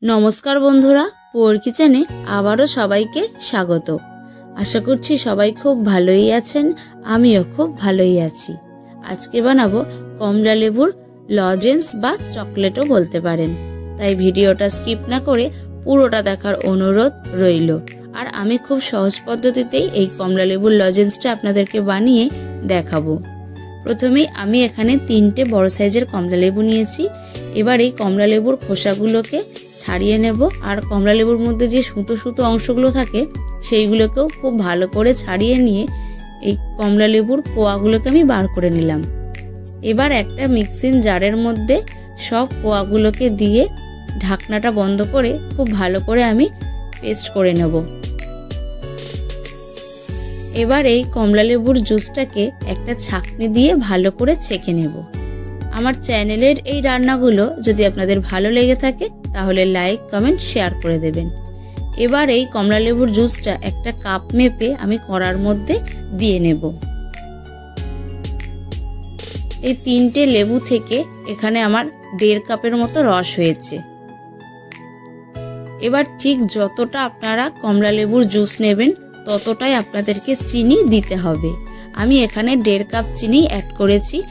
नमस्कार बंधुरा पुअर किचेने आबारो सबाइके स्वागत। आशा करछि सबाई खूब भालोई आछेन, आमिओ खूब भालोई आछि। आजके बानाबो कमला लेबुर लजेंस बा चकलेटो बोलते पारेन। ताई भिडियोटा स्किप ना करे पुरोटा देखार अनुरोध रइलो। और आमी खूब सहज पद्धतितेई एई कमला लेबुर लजेंसटा आपनादेरके बानिये देखाबो। प्रथमेई आमी एखाने 3टे बड़ साइजेर कमला लेबु नियेछि। एबार एई कमला लेबुर खोसागुलोके छाड़िए नेब और कमला लेबुर मध्य जे सुतो सुतो अंशगुलो थाके सेइगुलोकेও खूब भालो करे छाड़िए निये एई कमला लेबुर कोयागुलोके आमी बार करे निलाम। एबार एकटा मिक्सिंग जारेर मध्य सब कोयागुलोके दिए ढाकनाटा बंद करे खूब भालो करे आमी पेस्ट करे नेब। एबार एई कमला लेबुर जुसटाके एकटा छाकनी दिए भालो करे छेके नेब। आमार चैनेलेर एई रान्नागुलो जोदि आपनादेर भालो लेगे थाके ताहले लाइक कमेंट शेयर करे देबेन। एबार एई कमला लेबुर जुसटा एकटा काप मेपे आमी कड़ार मध्य दिए नेब। एई 3टे लेबु थेके एखाने आमार 1.5 कापेर मतो रस हयेछे। एबार ठीक जतटा आपनारा कमला लेबुर जुस नेबेन ततटाई आपनादेरके चीनी दिते हबे। आमी एखाने 1.5 काप चीनी एड करेछि।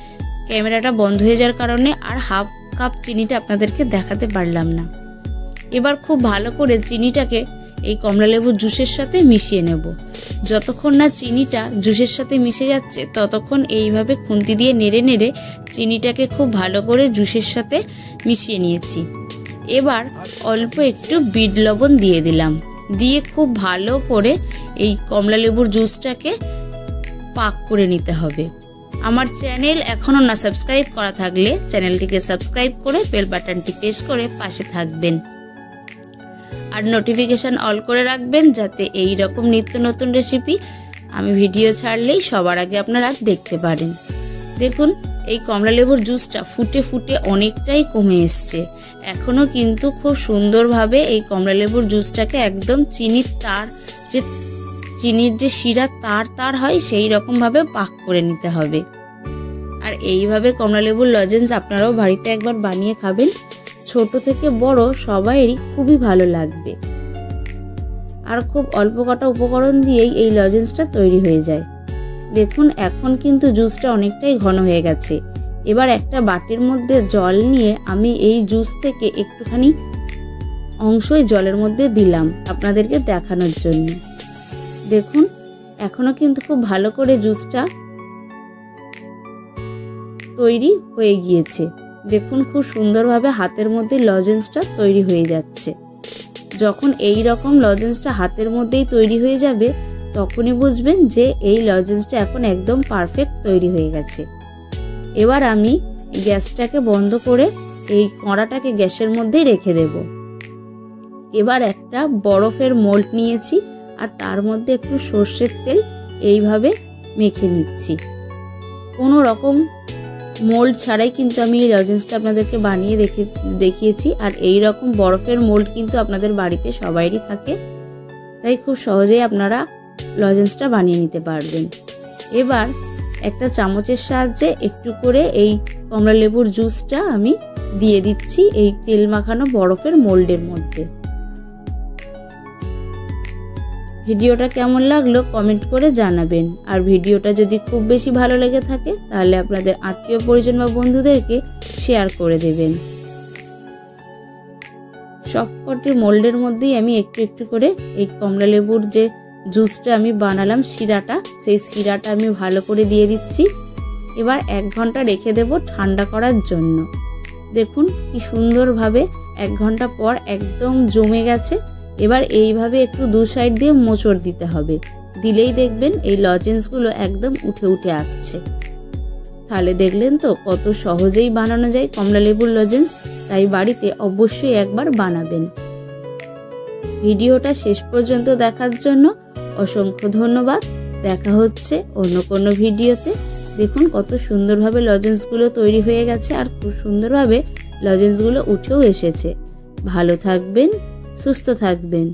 कैमराटा बंद हो जाওয়ার কারণে আর हाफ কাপ চিনিটা আপনাদেরকে দেখাতে পারলাম না। এবার খুব ভালো করে চিনিটাকে এই কমলা লেবুর জুসের সাথে মিশিয়ে নেব। যতক্ষণ না চিনিটা জুসের সাথে মিশে যাচ্ছে ততক্ষণ এইভাবে খুন্তি দিয়ে নেড়ে নেড়ে চিনিটাকে খুব ভালো করে জুসের সাথে মিশিয়ে নিয়েছি। এবার অল্প একটু বিট লবণ দিয়ে দিলাম। দিয়ে খুব ভালো করে এই কমলা লেবুর জুসটাকে পাক করে নিতে হবে। আমার চ্যানেল এখনো না সাবস্ক্রাইব করা থাকলে চ্যানেলটিকে সাবস্ক্রাইব করে বেল বাটনটি প্রেস করে পাশে থাকবেন আর নোটিফিকেশন অল করে রাখবেন যাতে এই রকম নিত্য নতুন রেসিপি আমি ভিডিও ছাড়লেই সবার আগে আপনারা দেখতে পারেন। দেখুন এই কমলা লেবুর জুসটা ফুটে ফুটে অনেকটাই কমে এসেছে। এখনো কিন্তু খুব সুন্দরভাবে এই কমলা লেবুর জুসটাকে একদম চিনির যে শিরা তার হয় সেই রকম ভাবে পাক করে নিতে হবে। আর এইভাবে কমলা লেবুর লজেন্স আপনারাও বাড়িতে একবার বানিয়ে খাবেন। ছোট থেকে বড় সবাইরই খুবই ভালো লাগবে। আর খুব অল্প কটা উপকরণ দিয়েই এই লজেন্সটা তৈরি হয়ে যায়। দেখুন এখন কিন্তু জুসটা অনেকটাই ঘন হয়ে গেছে। এবার একটা বাটির মধ্যে জল নিয়ে আমি এই জুস থেকে একটুখানি অংশই জলের মধ্যে দিলাম আপনাদেরকে দেখানোর জন্য। দেখুন এখনো কিন্তু খুব ভালো করে জুসটা তৈরি হয়ে গিয়েছে। দেখুন খুব সুন্দরভাবে হাতের মধ্যে লজেন্সটা তৈরি হয়ে যাচ্ছে। যখন এই রকম লজেন্সটা হাতের মধ্যেই তৈরি হয়ে যাবে তখনই বুঝবেন যে এই লজেন্সটা এখন একদম পারফেক্ট তৈরি হয়ে গেছে। এবার আমি গ্যাসটাকে বন্ধ করে এই কড়াটাকে গ্যাসের মধ্যেই রেখে দেব। এবার একটা বরফের মোল্ড নিয়েছি আর তার মধ্যে একটু সরষের তেল এইভাবে মেখে নিচ্ছি। কোনো রকম মোল্ড ছাড়াই কিন্তু আমি এই লজেন্সটা আপনাদেরকে বানিয়ে দেখিয়েছি। আর এই রকম বরফের মোল্ড কিন্তু আপনাদের বাড়িতে সবাইরই থাকে, তাই খুব সহজেই আপনারা লজেন্সটা বানিয়ে নিতে পারবেন। এবার একটা চামচের সাহায্যে একটু করে এই কমলা লেবুর জুসটা আমি দিয়ে দিচ্ছি এই তেল মাখানো বরফের মোল্ডের মধ্যে। ভিডিওটা কেমন লাগলো কমেন্ট করে জানাবেন। আর ভিডিওটা যদি খুব বেশি ভালো লেগে থাকে তাহলে আপনাদের আত্মীয় পরিজন বা বন্ধুদেরকে শেয়ার করে দেবেন। সবকটি মোল্ডের মধ্যেই আমি একটু একটু করে এই কমলা লেবুর যে জুসটা আমি বানালাম শিরাটা, সেই শিরাটা আমি ভালো করে দিয়ে দিচ্ছি। এবার 1 ঘন্টা রেখে দেব ঠান্ডা করার জন্য। দেখুন কি সুন্দরভাবে 1 ঘন্টা পর একদম জমে গেছে। এবার এইভাবে একটু দু সাইড দিয়ে মোচড় দিতে হবে। দিলেই দেখবেন এই লজেন্সগুলো একদম উঠে উঠে আসছে। তাহলে দেখলেন তো কত সহজেই বানানো যায় কমলা লেবুর লজেন্স। তাই বাড়িতে অবশ্যই একবার বানাবেন। ভিডিওটা শেষ পর্যন্ত দেখার জন্য অসংখ্য ধন্যবাদ। দেখা হচ্ছে অন্য কোনো ভিডিওতে। দেখুন কত সুন্দরভাবে লজেন্সগুলো তৈরি হয়ে গেছে আর খুব সুন্দরভাবে লজেন্সগুলো উঠেও এসেছে। ভালো থাকবেন, সুস্থ থাকবেন।